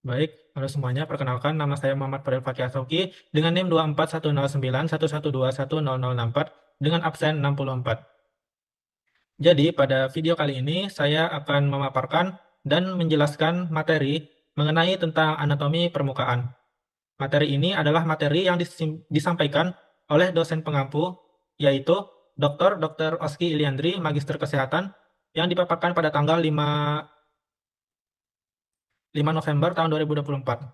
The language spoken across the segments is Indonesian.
Baik, halo semuanya. Perkenalkan, nama saya Muhammad Fadil Fakih Asauki dengan NIM 241091112100064 dengan absen 64. Jadi, pada video kali ini saya akan memaparkan dan menjelaskan materi mengenai tentang anatomi permukaan. Materi ini adalah materi yang disampaikan oleh dosen pengampu, yaitu Dr. Oski Iliandri, Magister Kesehatan, yang dipaparkan pada tanggal 5 November tahun 2024.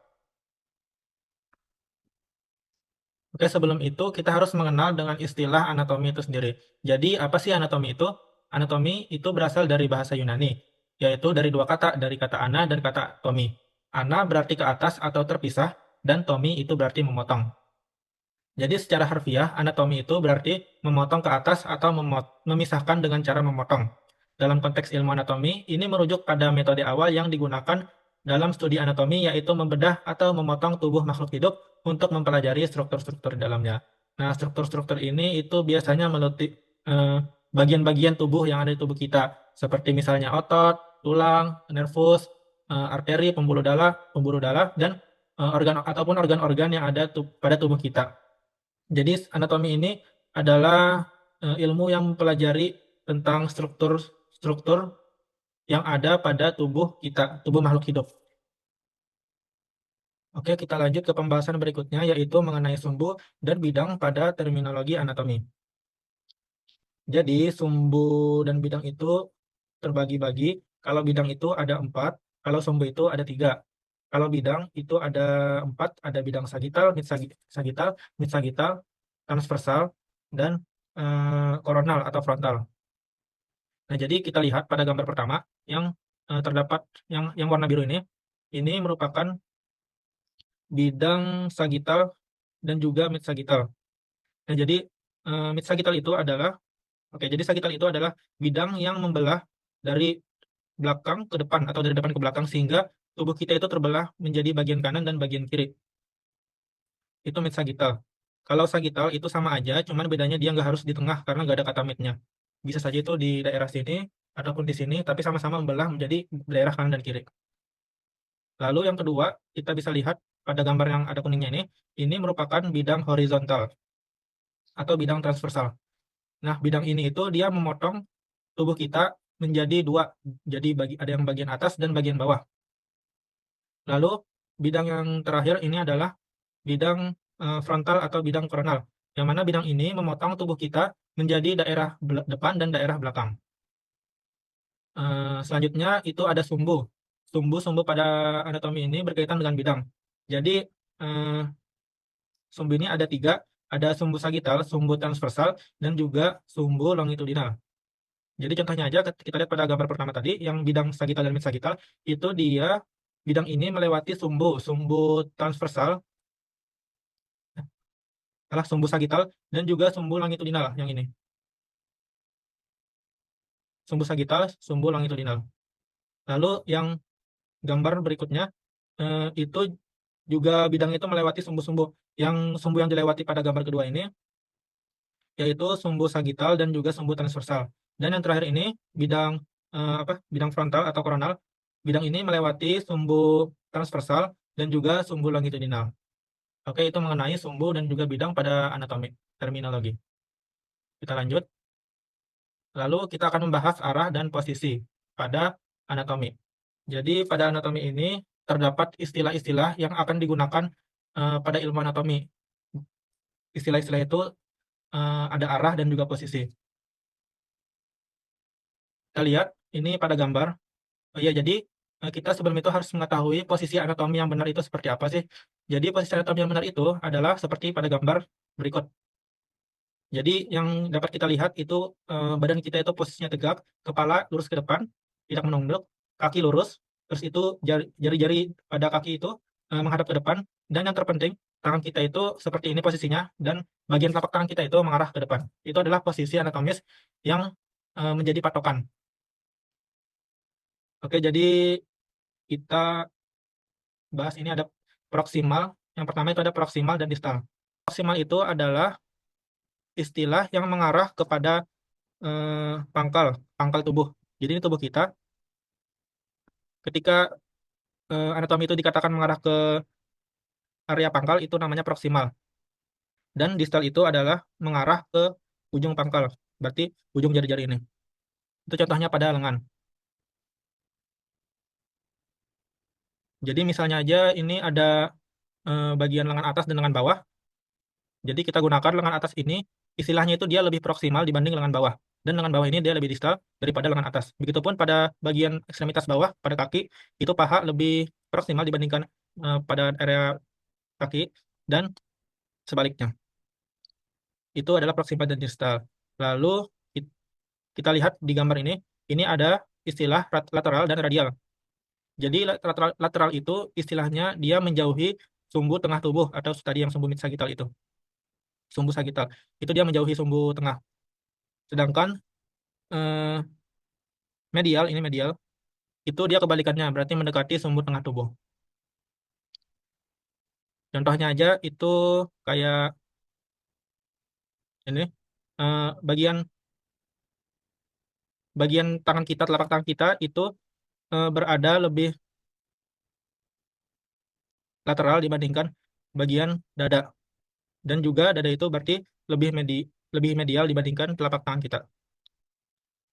Oke, sebelum itu kita harus mengenal dengan istilah anatomi itu sendiri. Jadi, apa sih anatomi itu? Anatomi itu berasal dari bahasa Yunani, yaitu dari dua kata, dari kata ana dan kata tomi. Ana berarti ke atas atau terpisah, dan tomi itu berarti memotong. Jadi secara harfiah, anatomi itu berarti memotong ke atas atau memisahkan dengan cara memotong. Dalam konteks ilmu anatomi, ini merujuk pada metode awal yang digunakan dalam studi anatomi, yaitu membedah atau memotong tubuh makhluk hidup untuk mempelajari struktur-struktur di dalamnya. Nah, struktur-struktur ini itu biasanya meliputi bagian-bagian tubuh yang ada di tubuh kita, seperti misalnya otot, tulang, nervus, arteri, pembuluh darah, dan organ ataupun organ-organ yang ada pada tubuh kita. Jadi anatomi ini adalah ilmu yang mempelajari tentang struktur-struktur yang ada pada tubuh kita, tubuh makhluk hidup. Oke, kita lanjut ke pembahasan berikutnya, yaitu mengenai sumbu dan bidang pada terminologi anatomi. Jadi, sumbu dan bidang itu terbagi-bagi. Kalau bidang itu ada 4, kalau sumbu itu ada 3. Kalau bidang itu ada 4, ada bidang sagital, mid sagital, transversal, dan koronal atau frontal. Nah, jadi kita lihat pada gambar pertama yang terdapat yang warna biru ini merupakan bidang sagital dan juga mid sagital. Nah, jadi mid sagital itu adalah jadi sagital itu adalah bidang yang membelah dari belakang ke depan atau dari depan ke belakang sehingga tubuh kita itu terbelah menjadi bagian kanan dan bagian kiri. Itu mid sagital. Kalau sagital itu sama aja, cuman bedanya dia nggak harus di tengah karena nggak ada kata midnya. Bisa saja itu di daerah sini ataupun di sini, tapi sama-sama membelah menjadi daerah kanan dan kiri. Lalu yang kedua, kita bisa lihat pada gambar yang ada kuningnya ini merupakan bidang horizontal atau bidang transversal. Nah, bidang ini itu dia memotong tubuh kita menjadi dua, jadi ada yang bagian atas dan bagian bawah. Lalu bidang yang terakhir ini adalah bidang frontal atau bidang koronal, yang mana bidang ini memotong tubuh kita menjadi daerah depan dan daerah belakang. Selanjutnya itu ada sumbu. Sumbu pada anatomi ini berkaitan dengan bidang. Jadi sumbu ini ada 3, ada sumbu sagital, sumbu transversal, dan juga sumbu longitudinal. Jadi contohnya aja kita lihat pada gambar pertama tadi yang bidang sagital dan mid sagital, itu dia bidang ini melewati sumbu transversal adalah sumbu sagital dan juga sumbu longitudinal yang ini. Sumbu sagital, sumbu longitudinal. Lalu yang gambar berikutnya itu juga bidang itu melewati sumbu-sumbu. Yang sumbu yang dilewati pada gambar kedua ini yaitu sumbu sagital dan juga sumbu transversal. Dan yang terakhir ini bidang bidang frontal atau koronal. Bidang ini melewati sumbu transversal dan juga sumbu longitudinal. Oke, itu mengenai sumbu dan juga bidang pada anatomi terminologi. Kita lanjut. Lalu kita akan membahas arah dan posisi pada anatomi. Jadi pada anatomi ini terdapat istilah-istilah yang akan digunakan pada ilmu anatomi. Istilah-istilah itu ada arah dan juga posisi. Kita lihat ini pada gambar. Oh iya, jadi kita sebelum itu harus mengetahui posisi anatomi yang benar itu seperti apa sih. Jadi posisi anatomi yang benar itu adalah seperti pada gambar berikut. Jadi yang dapat kita lihat itu badan kita itu posisinya tegak, kepala lurus ke depan, tidak menunduk, kaki lurus, terus itu jari-jari pada kaki itu menghadap ke depan, dan yang terpenting tangan kita itu seperti ini posisinya dan bagian telapak tangan kita itu mengarah ke depan. Itu adalah posisi anatomis yang menjadi patokan. Oke, jadi kita bahas ini ada proksimal. Yang pertama itu ada proksimal dan distal. Proksimal itu adalah istilah yang mengarah kepada pangkal tubuh. Jadi ini tubuh kita ketika anatomi itu dikatakan mengarah ke area pangkal, itu namanya proksimal. Dan distal itu adalah mengarah ke ujung pangkal, berarti ujung jari-jari ini. Itu contohnya pada lengan. Jadi misalnya aja ini ada bagian lengan atas dan lengan bawah. Jadi kita gunakan lengan atas ini, istilahnya itu dia lebih proksimal dibanding lengan bawah. Dan lengan bawah ini dia lebih distal daripada lengan atas. Begitupun pada bagian ekstremitas bawah, pada kaki, itu paha lebih proksimal dibandingkan pada area kaki, dan sebaliknya. Itu adalah proximal dan distal. Lalu kita lihat di gambar ini ada istilah lateral dan radial. Jadi lateral itu istilahnya dia menjauhi sumbu tengah tubuh atau tadi yang sumbu mid-sagital itu. Sumbu sagital. Itu dia menjauhi sumbu tengah. Sedangkan eh, medial itu dia kebalikannya, berarti mendekati sumbu tengah tubuh. Contohnya aja itu kayak ini bagian bagian tangan kita, telapak tangan kita itu berada lebih lateral dibandingkan bagian dada. Dan juga dada itu berarti lebih medial dibandingkan telapak tangan kita.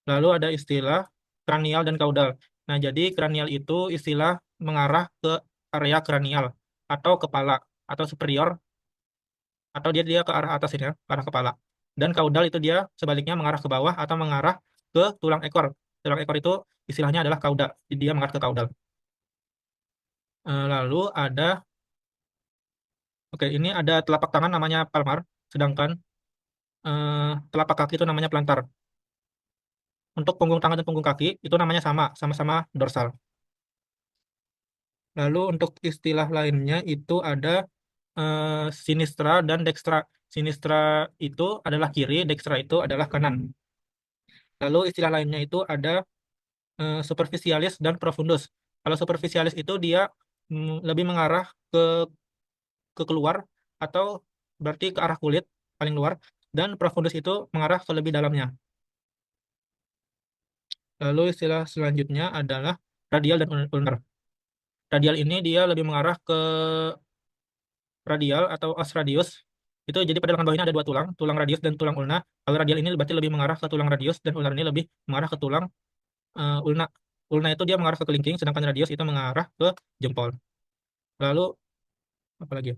Lalu ada istilah kranial dan kaudal. Nah, jadi kranial itu istilah mengarah ke area kranial atau kepala atau superior, atau dia dia ke arah atas ini ya, ke arah kepala. Dan kaudal itu dia sebaliknya mengarah ke bawah atau mengarah ke tulang ekor. Tulang ekor itu istilahnya adalah kauda. Jadi dia mengarah ke kaudal. Lalu ada Oke, ini ada telapak tangan namanya palmar, sedangkan telapak kaki itu namanya plantar. Untuk punggung tangan dan punggung kaki itu namanya sama-sama dorsal. Lalu untuk istilah lainnya itu ada sinistra dan dextra. Sinistra itu adalah kiri, dextra itu adalah kanan. Lalu istilah lainnya itu ada superficialis dan profundus. Kalau superficialis itu dia lebih mengarah ke keluar atau berarti ke arah kulit paling luar, dan profundus itu mengarah ke lebih dalamnya. Lalu istilah selanjutnya adalah radial dan ulnar. Radial ini dia lebih mengarah ke radial atau os radius. Itu jadi pada lengan bawah ini ada dua tulang, tulang radius dan tulang ulna. Kalau radial ini berarti lebih mengarah ke tulang radius, dan ulnar ini lebih mengarah ke tulang ulna. Ulna itu dia mengarah ke kelingking, sedangkan radius itu mengarah ke jempol. Lalu apa lagi?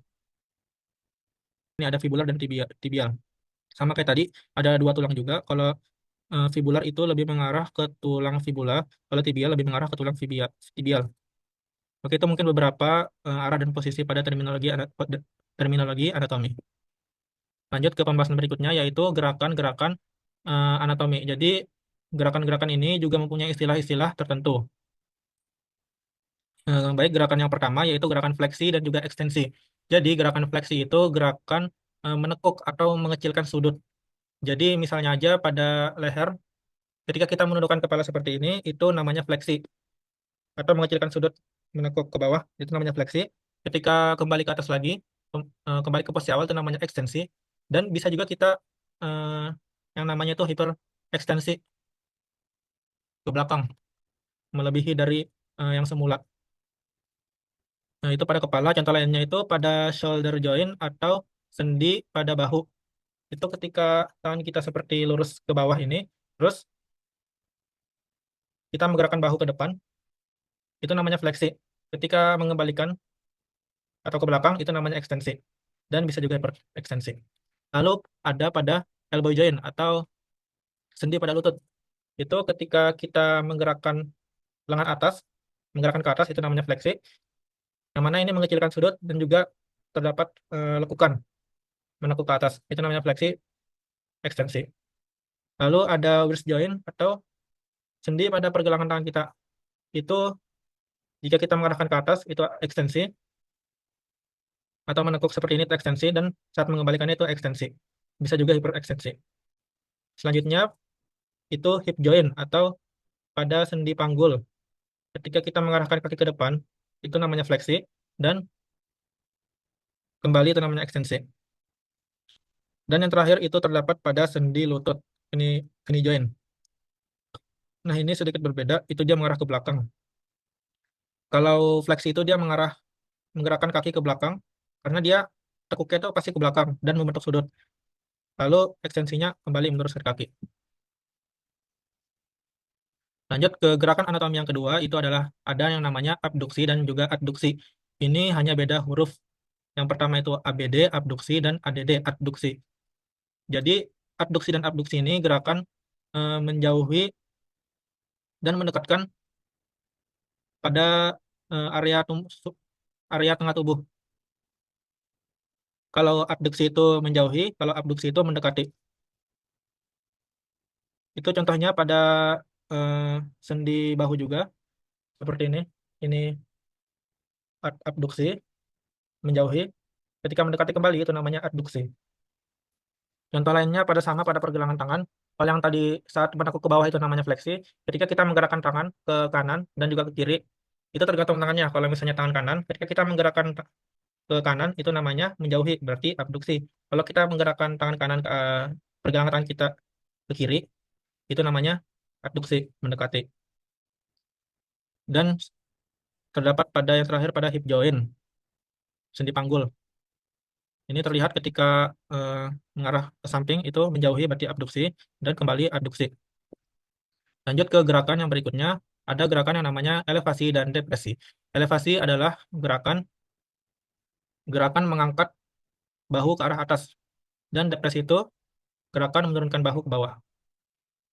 Ini ada fibular dan tibial. Sama kayak tadi, ada dua tulang juga. Kalau fibular itu lebih mengarah ke tulang fibula, kalau tibial lebih mengarah ke tulang tibial. Oke, itu mungkin beberapa arah dan posisi pada terminologi anatomi. Lanjut ke pembahasan berikutnya, yaitu gerakan-gerakan anatomi. Jadi, gerakan-gerakan ini juga mempunyai istilah-istilah tertentu. Baik, gerakan yang pertama yaitu gerakan fleksi dan juga ekstensi. Jadi, gerakan fleksi itu gerakan menekuk atau mengecilkan sudut. Jadi, misalnya aja pada leher, ketika kita menundukkan kepala seperti ini, itu namanya fleksi. Atau mengecilkan sudut menekuk ke bawah, itu namanya fleksi. Ketika kembali ke atas lagi, kembali ke posisi awal, itu namanya ekstensi. Dan bisa juga kita eh, yang namanya itu hiper ekstensi ke belakang, melebihi dari yang semula. Nah, itu pada kepala. Contoh lainnya itu pada shoulder joint atau sendi pada bahu. Itu ketika tangan kita seperti lurus ke bawah ini, terus kita menggerakkan bahu ke depan, itu namanya fleksi. Ketika mengembalikan atau ke belakang, itu namanya ekstensi. Dan bisa juga hyper ekstensi. Lalu ada pada elbow joint atau sendi pada lutut. Itu ketika kita menggerakkan lengan atas, menggerakkan ke atas, itu namanya fleksi. Yang mana ini mengecilkan sudut dan juga terdapat lekukan menekuk ke atas. Itu namanya fleksi ekstensi. Lalu ada wrist joint atau sendi pada pergelangan tangan kita. Itu jika kita mengarahkan ke atas, itu ekstensi. Atau menekuk seperti ini, itu ekstensi. Dan saat mengembalikannya itu ekstensi. Bisa juga hiperekstensi. Selanjutnya, itu hip joint atau pada sendi panggul. Ketika kita mengarahkan kaki ke depan, itu namanya fleksi. Dan kembali itu namanya ekstensi. Dan yang terakhir itu terdapat pada sendi lutut, knee joint. Nah, ini sedikit berbeda, itu dia mengarah ke belakang. Kalau fleksi itu dia menggerakkan kaki ke belakang karena dia tekuknya itu pasti ke belakang dan membentuk sudut. Lalu ekstensinya kembali meluruskan kaki. Lanjut ke gerakan anatomi yang kedua, itu adalah ada yang namanya abduksi dan juga adduksi. Ini hanya beda huruf. Yang pertama itu ABD, abduksi, dan ADD, adduksi. Jadi, adduksi dan abduksi ini gerakan menjauhi dan mendekatkan pada area tengah tubuh. Kalau adduksi itu menjauhi, kalau abduksi itu mendekati. Itu contohnya pada eh, sendi bahu juga, seperti ini. Ini abduksi, menjauhi. Ketika mendekati kembali, itu namanya adduksi. Contoh lainnya pada pergelangan tangan. Kalau yang tadi saat menekuk ke bawah itu namanya fleksi. Ketika kita menggerakkan tangan ke kanan dan juga ke kiri, itu tergantung tangannya. Kalau misalnya tangan kanan, ketika kita menggerakkan ke kanan itu namanya menjauhi, berarti abduksi. Kalau kita menggerakkan tangan kanan ke pergelangan tangan kita ke kiri, itu namanya adduksi, mendekati. Dan terdapat pada yang terakhir pada hip joint, sendi panggul. Ini terlihat ketika eh, mengarah ke samping itu menjauhi berarti abduksi dan kembali adduksi. Lanjut ke gerakan yang berikutnya, ada gerakan yang namanya elevasi dan depresi. Elevasi adalah gerakan mengangkat bahu ke arah atas, dan depresi itu gerakan menurunkan bahu ke bawah.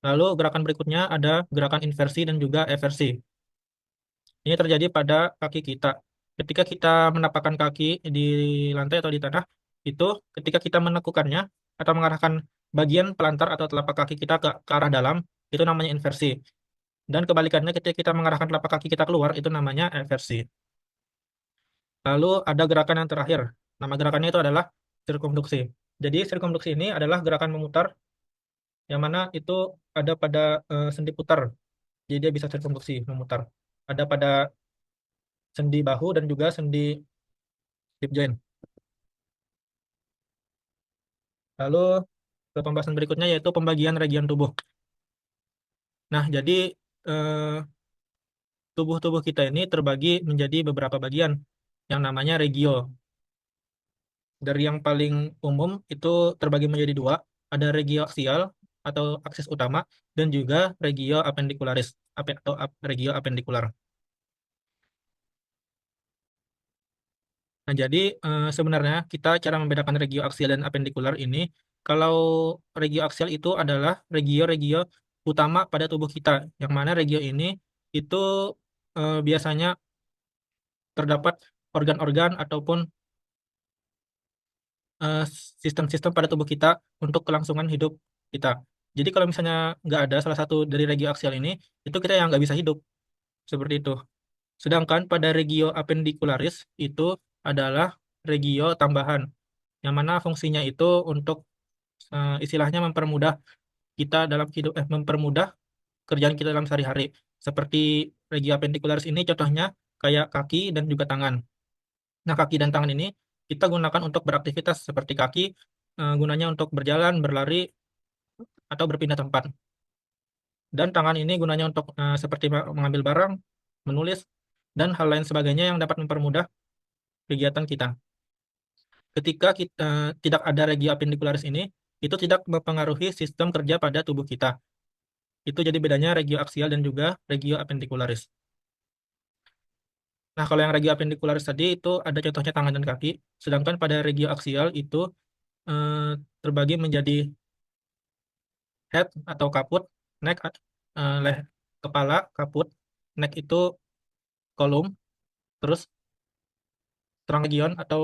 Lalu gerakan berikutnya ada gerakan inversi dan juga eversi. Ini terjadi pada kaki kita. Ketika kita menapakkan kaki di lantai atau di tanah, itu ketika kita menekukannya atau mengarahkan bagian pelantar atau telapak kaki kita ke arah dalam, itu namanya inversi. Dan kebalikannya ketika kita mengarahkan telapak kaki kita keluar, itu namanya eversi. Lalu ada gerakan yang terakhir. Nama gerakannya itu adalah sirkumduksi. Jadi sirkumduksi ini adalah gerakan memutar yang mana itu ada pada sendi putar. Jadi dia bisa sirkumduksi, memutar. Ada pada sendi bahu dan juga sendi hip joint. Lalu ke pembahasan berikutnya yaitu pembagian region tubuh. Nah, jadi eh, tubuh-tubuh kita ini terbagi menjadi beberapa bagian yang namanya regio. Dari yang paling umum itu terbagi menjadi dua, ada regio aksial atau aksis utama dan juga regio appendicularis atau regio appendikular. Nah, jadi sebenarnya kita cara membedakan regio aksial dan appendikular ini, kalau regio aksial itu adalah regio-regio utama pada tubuh kita, yang mana regio ini itu biasanya terdapat organ-organ ataupun eh, sistem-sistem pada tubuh kita untuk kelangsungan hidup kita. Jadi kalau misalnya nggak ada salah satu dari regio aksial ini, itu kita yang nggak bisa hidup, seperti itu. Sedangkan pada regio appendicularis itu adalah regio tambahan, yang mana fungsinya itu untuk istilahnya mempermudah kita dalam hidup, mempermudah kerjaan kita dalam sehari-hari. Seperti regio appendicularis ini contohnya kayak kaki dan juga tangan. Nah, kaki dan tangan ini kita gunakan untuk beraktivitas seperti kaki gunanya untuk berjalan, berlari, atau berpindah tempat. Dan tangan ini gunanya untuk seperti mengambil barang, menulis, dan hal lain sebagainya yang dapat mempermudah kegiatan kita. Ketika kita tidak ada regio appendicularis ini, itu tidak mempengaruhi sistem kerja pada tubuh kita. Itu jadi bedanya regio aksial dan juga regio appendicularis. Nah, kalau yang regio appendicularis tadi itu ada contohnya tangan dan kaki, sedangkan pada regio aksial itu eh, terbagi menjadi head atau kaput, neck, kepala, kaput, neck itu kolom, terus tulang region atau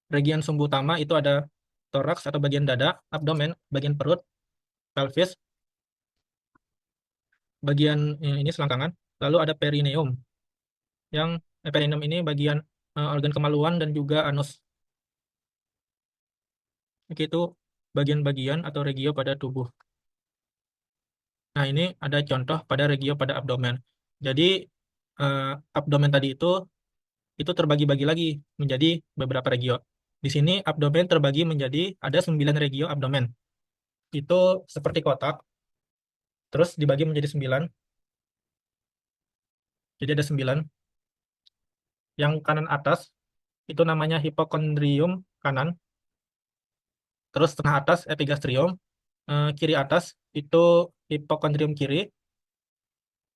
region sumbu utama itu ada toraks atau bagian dada, abdomen, bagian perut, pelvis, bagian ini selangkangan, lalu ada perineum, yang perineum ini bagian organ kemaluan dan juga anus. Itu bagian-bagian atau regio pada tubuh. Nah, ini ada contoh pada regio pada abdomen. Jadi, eh, abdomen tadi itu terbagi-bagi lagi menjadi beberapa regio. Di sini abdomen terbagi menjadi ada 9 regio abdomen. Itu seperti kotak, terus dibagi menjadi 9. Jadi ada 9. Yang kanan atas itu namanya hipokondrium kanan. Terus tengah atas epigastrium. Kiri atas itu hipokondrium kiri.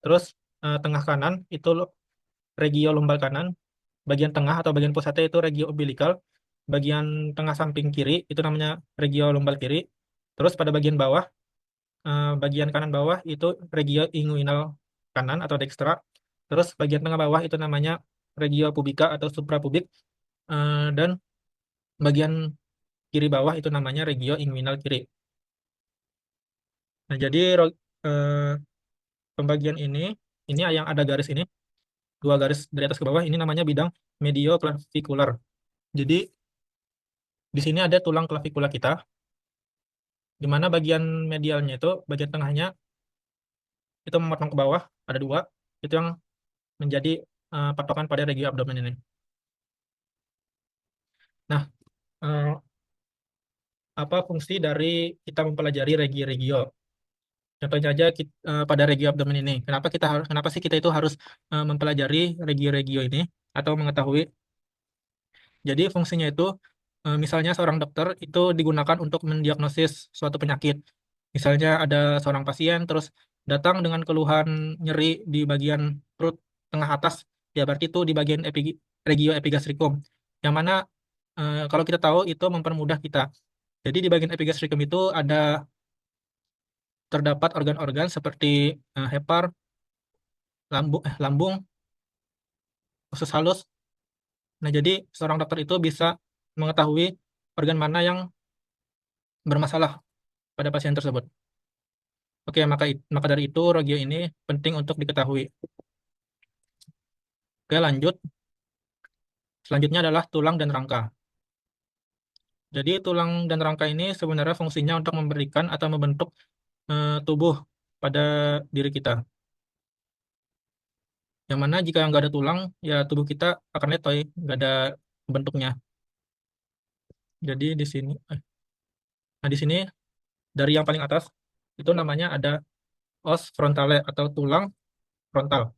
Terus tengah kanan itu regio lumbal kanan. Bagian tengah atau bagian pusatnya itu regio umbilikal. Bagian tengah samping kiri itu namanya regio lumbal kiri. Terus pada bagian bawah, bagian kanan bawah itu regio inguinal kanan atau dextra. Terus bagian tengah bawah itu namanya regio pubica atau suprapubik. Dan bagian kiri bawah itu namanya regio inguinal kiri. Nah, jadi eh, pembagian ini yang ada garis ini, dua garis dari atas ke bawah, ini namanya bidang medioclavicular. Jadi di sini ada tulang klavikula kita, di mana bagian medialnya itu, bagian tengahnya itu memotong ke bawah, ada dua, itu yang menjadi patokan pada regio abdomen ini. Nah, eh, apa fungsi dari kita mempelajari regio-regio? Contohnya aja pada regio abdomen ini. Kenapa sih kita itu harus mempelajari regio-regio ini atau mengetahui? Jadi fungsinya itu misalnya seorang dokter itu digunakan untuk mendiagnosis suatu penyakit. Misalnya ada seorang pasien terus datang dengan keluhan nyeri di bagian perut tengah atas, ya berarti itu di bagian regio epigastricum. Yang mana kalau kita tahu itu mempermudah kita. Jadi di bagian epigastricum itu terdapat organ-organ seperti hepar, lambung, usus halus. Nah, jadi seorang dokter itu bisa mengetahui organ mana yang bermasalah pada pasien tersebut. Oke, maka dari itu regio ini penting untuk diketahui. Oke, lanjut. Selanjutnya adalah tulang dan rangka. Jadi tulang dan rangka ini sebenarnya fungsinya untuk memberikan atau membentuk tubuh pada diri kita. Yang mana jika nggak ada tulang, ya tubuh kita akan letoy, nggak ada bentuknya. Jadi di sini, nah di sini dari yang paling atas itu namanya ada os frontale atau tulang frontal.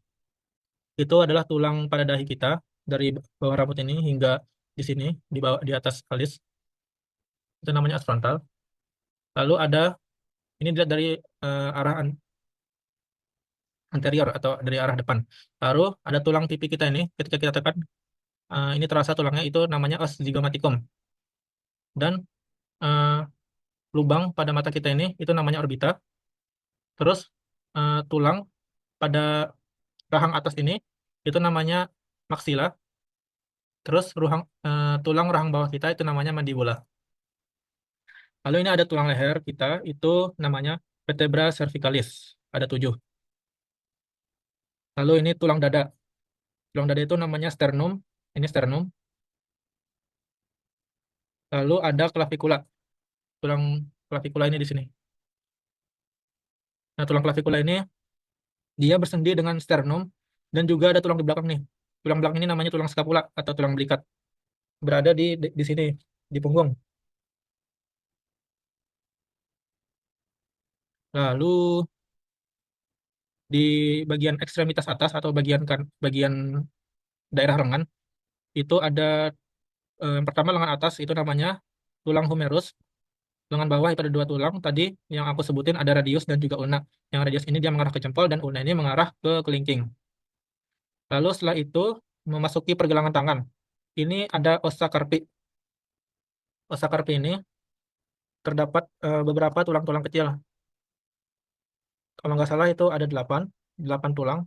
Itu adalah tulang pada dahi kita dari bawah rambut ini hingga di sini di bawah di atas alis. Itu namanya os frontal. Lalu ada ini dilihat dari arah anterior atau dari arah depan. Lalu ada tulang pipi kita ini ketika kita tekan ini terasa tulangnya itu namanya os zygomatikum. Dan eh, lubang pada mata kita ini itu namanya orbita. Terus tulang pada rahang atas ini itu namanya maksila. Terus tulang rahang bawah kita itu namanya mandibula. Lalu ini ada tulang leher kita itu namanya vertebra cervicalis. Ada 7. Lalu ini tulang dada. Tulang dada itu namanya sternum. Ini sternum. Lalu ada klavikula. Tulang klavikula ini di sini. Nah, tulang klavikula ini dia bersendi dengan sternum dan juga ada tulang di belakang nih. Tulang belakang ini namanya tulang scapula atau tulang belikat. Berada di sini, di punggung. Lalu di bagian ekstremitas atas atau bagian daerah lengan itu ada yang pertama lengan atas itu namanya tulang humerus. Lengan bawah itu ada dua tulang. Tadi yang aku sebutin ada radius dan juga ulna. Yang radius ini dia mengarah ke jempol dan ulna ini mengarah ke kelingking. Lalu setelah itu memasuki pergelangan tangan. Ini ada ossa carpi. Ossa carpi ini terdapat beberapa tulang-tulang kecil. Kalau nggak salah itu ada 8 tulang.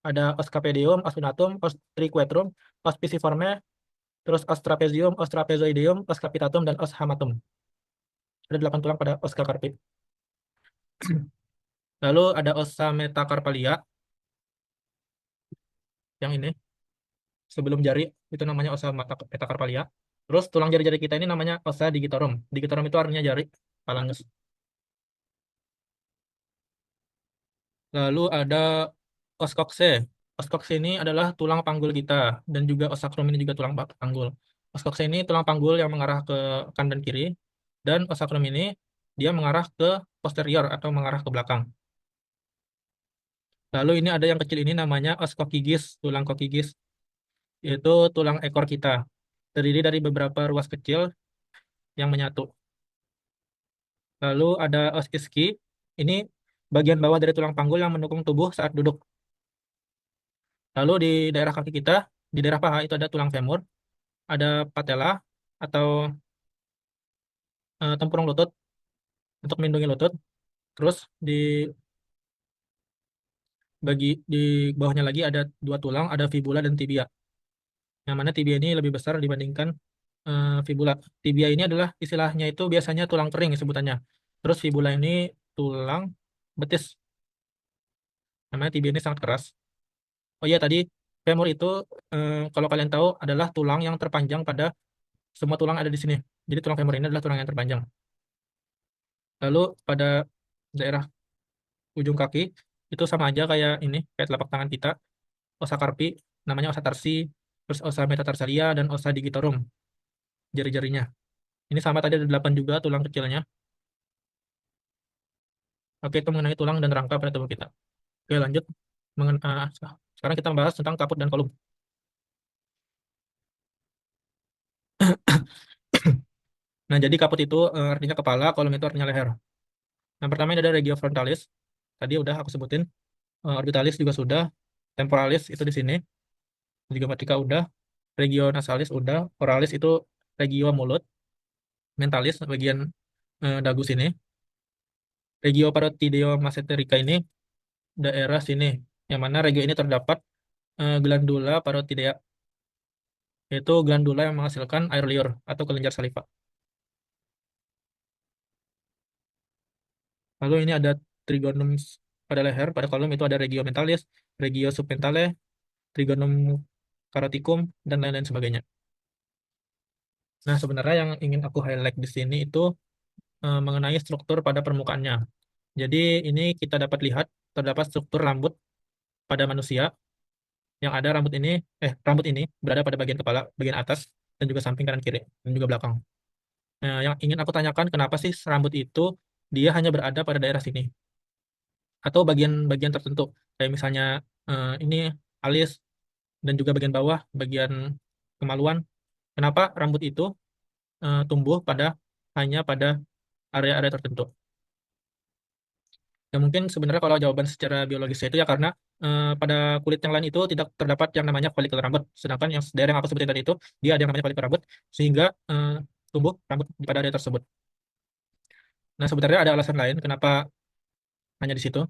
Ada os capedium, os pinatum, os triquetrum, os pisiforme, terus os trapezium, os trapezoideum, os capitatum, dan os hamatum. Ada 8 tulang pada os carpi. Lalu ada ossa metacarpalia yang ini sebelum jari itu namanya ossa metacarpalia. Terus tulang jari-jari kita ini namanya ossa digitorum. Digitorum itu artinya jari, phalanges. Lalu ada os coxe. Os coxe ini adalah tulang panggul kita dan juga os sacrum ini juga tulang panggul. Os coxe ini tulang panggul yang mengarah ke kanan dan kiri dan os sacrum ini dia mengarah ke posterior atau mengarah ke belakang. Lalu ini ada yang kecil ini namanya os kokigis, tulang kokigis, yaitu tulang ekor kita. Terdiri dari beberapa ruas kecil yang menyatu. Lalu ada os iski, ini bagian bawah dari tulang panggul yang mendukung tubuh saat duduk. Lalu di daerah kaki kita, di daerah paha itu ada tulang femur, ada patella atau tempurung lutut untuk melindungi lutut. Terus di bawahnya lagi ada dua tulang, ada fibula dan tibia. Yang mana tibia ini lebih besar dibandingkan fibula. Tibia ini adalah istilahnya itu biasanya tulang kering sebutannya. Terus fibula ini tulang betis. Namanya tibia ini sangat keras. Oh iya tadi femur itu kalau kalian tahu adalah tulang yang terpanjang pada semua tulang ada di sini. Jadi tulang femur ini adalah tulang yang terpanjang. Lalu pada daerah ujung kaki itu sama aja kayak ini, kayak telapak tangan kita. Osa carpi, namanya osa tarsi, terus osa metatarsalia dan osa digitorum, jari-jarinya. Ini sama tadi ada 8 juga tulang kecilnya. Oke, itu mengenai tulang dan rangka pada tubuh kita. Oke, lanjut. Sekarang kita membahas tentang kaput dan kolum. Nah, jadi kaput itu artinya kepala, kolum itu artinya leher. Yang pertama ini ada regio frontalis. Tadi udah aku sebutin. Orbitalis juga sudah. Temporalis itu di sini. Juga ketika udah. Regio nasalis udah. Oralis itu regio mulut. Mentalis bagian dagu sini. Regio parotideo mesenterica ini daerah sini. Yang mana regio ini terdapat glandula parotidea, yaitu glandula yang menghasilkan air liur atau kelenjar saliva. Lalu ini ada trigonum pada leher, pada kolom itu ada regio mentalis, regio submentale, trigonum caroticum, dan lain-lain sebagainya. Nah, sebenarnya yang ingin aku highlight di sini itu mengenai struktur pada permukaannya. Jadi ini kita dapat lihat terdapat struktur rambut pada manusia yang ada rambut ini berada pada bagian kepala, bagian atas, dan juga samping kanan kiri, dan juga belakang. Nah, yang ingin aku tanyakan kenapa sih rambut itu dia hanya berada pada daerah sini atau bagian-bagian tertentu kayak misalnya ini alis dan juga bagian bawah, bagian kemaluan. Kenapa rambut itu tumbuh hanya pada area-area tertentu? Ya mungkin sebenarnya kalau jawaban secara biologisnya itu ya karena pada kulit yang lain itu tidak terdapat yang namanya folikel rambut. Sedangkan yang daerah yang aku sebutin tadi itu dia ada yang namanya folikel rambut sehingga tumbuh rambut pada area tersebut. Nah, sebenarnya ada alasan lain kenapa hanya di situ.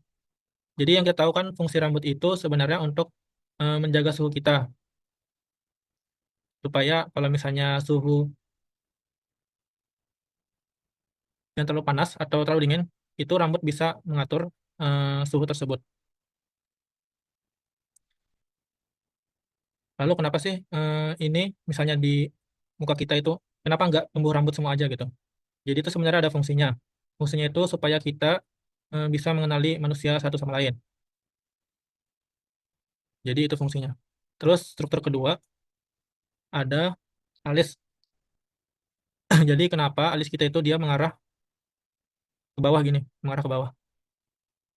Jadi yang kita tahu kan fungsi rambut itu sebenarnya untuk menjaga suhu kita supaya kalau misalnya suhu yang terlalu panas atau terlalu dingin itu rambut bisa mengatur suhu tersebut. Lalu kenapa sih ini misalnya di muka kita itu kenapa nggak tumbuh rambut semua aja gitu? Jadi itu sebenarnya ada fungsinya. Fungsinya itu supaya kita bisa mengenali manusia satu sama lain. Jadi itu fungsinya. Terus struktur kedua ada alis. Jadi kenapa alis kita itu dia mengarah ke bawah gini, mengarah ke bawah.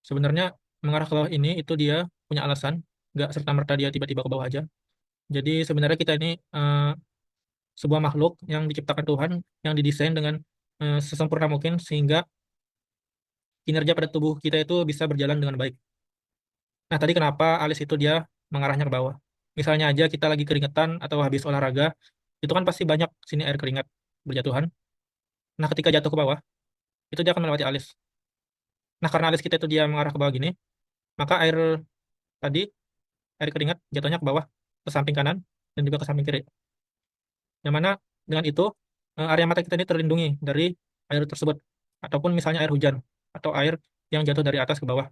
Sebenarnya mengarah ke bawah ini itu dia punya alasan, nggak serta-merta dia tiba-tiba ke bawah aja. Jadi sebenarnya kita ini sebuah makhluk yang diciptakan Tuhan, yang didesain dengan sesempurna mungkin sehingga kinerja pada tubuh kita itu bisa berjalan dengan baik. Nah, tadi kenapa alis itu dia mengarahnya ke bawah? Misalnya aja kita lagi keringetan atau habis olahraga, itu kan pasti banyak sini air keringat berjatuhan. Nah, ketika jatuh ke bawah, itu dia akan melewati alis. Nah, karena alis kita itu dia mengarah ke bawah gini, maka tadi, air keringat jatuhnya ke bawah, ke samping kanan, dan juga ke samping kiri. Yang mana dengan itu, area mata kita ini terlindungi dari air tersebut. Ataupun misalnya air hujan, atau air yang jatuh dari atas ke bawah.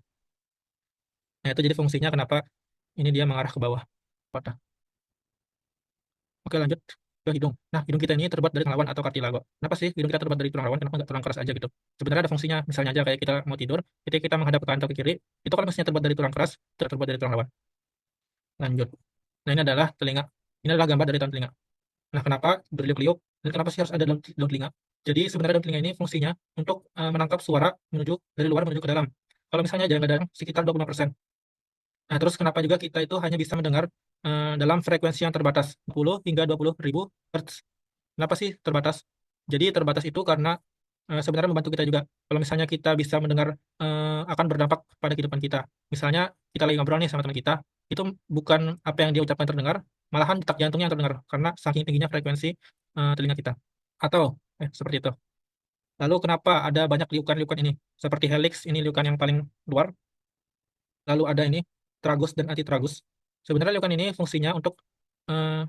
Nah, itu jadi fungsinya kenapa ini dia mengarah ke bawah. Patah. Oke, lanjut ke hidung. Nah, hidung kita ini terbuat dari tulang rawan atau kartilago. Kenapa sih hidung kita terbuat dari tulang rawan? Kenapa nggak tulang keras aja gitu? Sebenarnya ada fungsinya. Misalnya aja kayak kita mau tidur, ketika kita menghadap ke kanan atau ke kiri, itu kalau misalnya terbuat dari tulang keras, tidak terbuat dari tulang rawan. Lanjut. Nah, ini adalah telinga. Ini adalah gambar dari daun telinga. Nah, kenapa berliuk-liuk dan kenapa sih harus ada daun telinga? Jadi sebenarnya daun telinga ini fungsinya untuk menangkap suara dari luar menuju ke dalam. Kalau misalnya jangan kadang sekitar 25%. Nah, terus kenapa juga kita itu hanya bisa mendengar dalam frekuensi yang terbatas, 10 hingga 20 ribu Hz. Kenapa sih terbatas? Jadi terbatas itu karena sebenarnya membantu kita juga. Kalau misalnya kita bisa mendengar, akan berdampak pada kehidupan kita. Misalnya kita lagi ngobrol nih sama teman kita, itu bukan apa yang dia ucapkan terdengar, malahan detak jantungnya yang terdengar karena saking tingginya frekuensi telinga kita. Atau seperti itu. Lalu kenapa ada banyak liukan-liukan ini? Seperti helix, ini liukan yang paling luar. Lalu ada ini tragus dan antitragus. Sebenarnya liukan ini fungsinya untuk eh,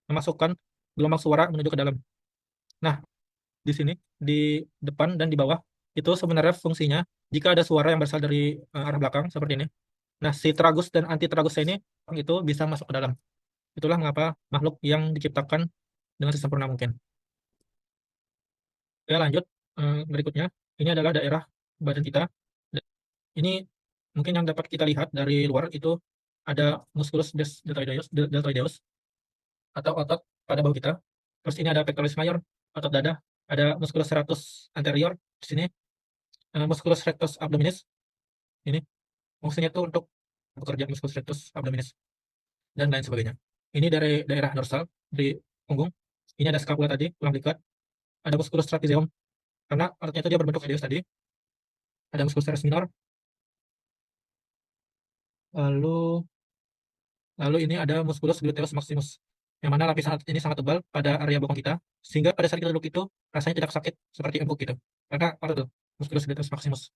memasukkan gelombang suara menuju ke dalam. Nah, di sini, di depan dan di bawah, itu sebenarnya fungsinya jika ada suara yang berasal dari arah belakang seperti ini. Nah, si tragus dan antitragus ini itu bisa masuk ke dalam. Itulah mengapa makhluk yang diciptakan dengan sesempurna mungkin. Ya, lanjut. Berikutnya, ini adalah daerah badan kita. Ini mungkin yang dapat kita lihat dari luar itu ada musculus deltoideus atau otot pada bahu kita. Terus ini ada pectoralis major, otot dada. Ada musculus serratus anterior di sini, musculus rectus abdominis. Ini fungsinya itu untuk bekerja musculus rectus abdominis dan lain sebagainya. Ini dari daerah dorsal di punggung. Ini ada scapula tadi, tulang belikat. Ada musculus trapezium karena ototnya itu dia berbentuk radius tadi. Ada musculus teres minor. Lalu lalu ini ada musculus gluteus maximus. Yang mana lapisan otot ini sangat tebal pada area bokong kita, sehingga pada saat kita duduk itu rasanya tidak sakit seperti empuk gitu. Karena apa tuh? Musculus gluteus maximus.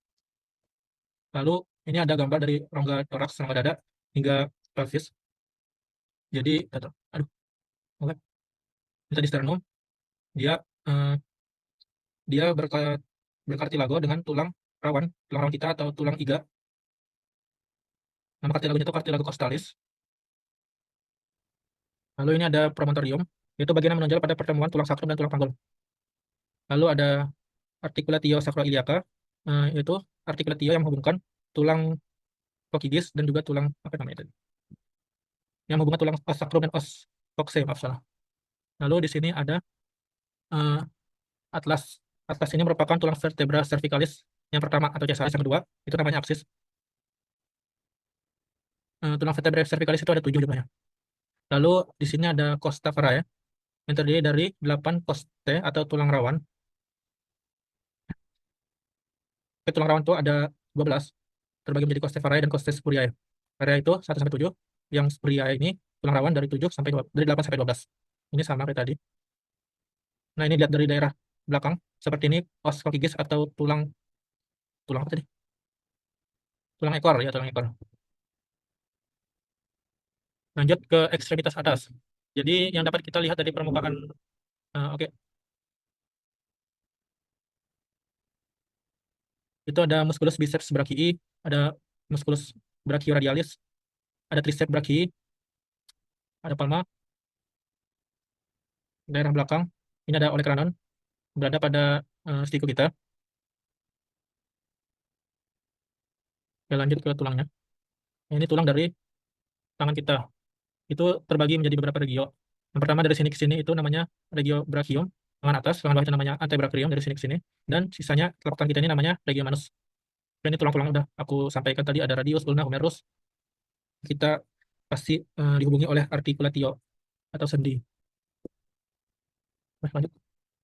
Lalu ini ada gambar dari rongga toraks, rongga dada hingga pelvis. Jadi, aduh, nge-lag. Ini tadi sternum, dia eh, dia berkartilago dengan tulang rawan kita atau tulang iga. Nama kartilagonya itu cartilago costalis. Lalu ini ada promontorium, yaitu bagian yang menonjol pada pertemuan tulang sakrum dan tulang panggul. Lalu ada articulatio sacroiliaca, yaitu articulatio yang menghubungkan tulang coccygeus dan juga tulang apa namanya tadi? Yang menghubungkan tulang os sakrum dan os coccyx, maaf salah. Lalu di sini ada eh, atlas. Atlas ini merupakan tulang vertebra cervicalis yang pertama atau cervicalis yang kedua, itu namanya apsis. Tulang vertebra cervicalis itu ada 7 jumlahnya. Lalu di sini ada costa varae yang terdiri dari 8 costae atau tulang rawan. Tulang rawan itu ada 12, terbagi menjadi costae varae dan costae spuriae. Varae itu 1 sampai 7, yang spuriae ini tulang rawan dari 8 sampai 12. Ini sama kayak tadi. Nah, ini lihat dari daerah belakang seperti ini os coccygeus atau tulang tulang apa tadi? Tulang ekor ya, tulang ekor. Lanjut ke ekstremitas atas. Jadi yang dapat kita lihat dari permukaan, oke, itu ada musculus biceps brachii, ada musculus brachioradialis, ada triceps brachii, ada palma, daerah belakang. Ini ada olecranon, berada pada siku kita. Oke, lanjut ke tulangnya. Nah, ini tulang dari tangan kita. Itu terbagi menjadi beberapa regio. Yang pertama dari sini ke sini itu namanya regio brachium, tangan atas, tangan bawah itu namanya antebrachium dari sini ke sini, dan sisanya telapak tangan kita ini namanya regio manus. Dan ini tulang-tulang udah aku sampaikan tadi, ada radius, ulna, humerus. Kita pasti dihubungi oleh articulatio atau sendi. Nah, lanjut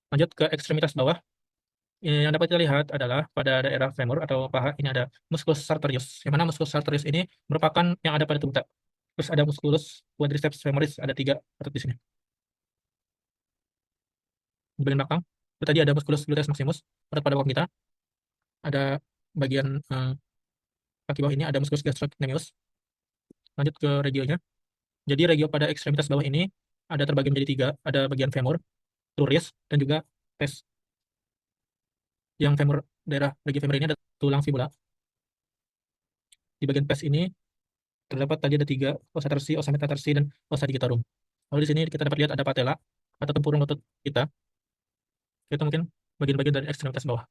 lanjut ke ekstremitas bawah. Yang dapat kita lihat adalah pada daerah femur atau paha ini ada musculus sartorius. Yang mana musculus sartorius ini merupakan yang ada pada tubuh kita. Terus ada musculus quadriceps femoris, ada 3 otot di sini. Di bagian belakang itu tadi ada musculus gluteus maximus, otot pada bokong kita. Ada bagian kaki bawah ini ada musculus gastrocnemius. Lanjut ke regionya. Jadi regio pada ekstremitas bawah ini ada terbagi menjadi 3, ada bagian femur, cruris, dan juga pes. Yang femur, daerah regio femur ini ada tulang fibula. Di bagian pes ini terdapat tadi ada 3, osa tarsi, osa metatarsi, dan osa digitorum. Lalu di sini kita dapat lihat ada patella atau tempurung lutut kita. Itu mungkin bagian-bagian dari ekstremitas bawah.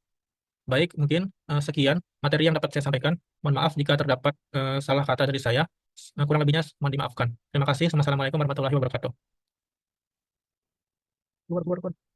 Baik, mungkin sekian materi yang dapat saya sampaikan. Mohon maaf jika terdapat salah kata dari saya. Kurang lebihnya mohon dimaafkan. Terima kasih. Wassalamualaikum warahmatullahi wabarakatuh. Keluar, keluar, keluar.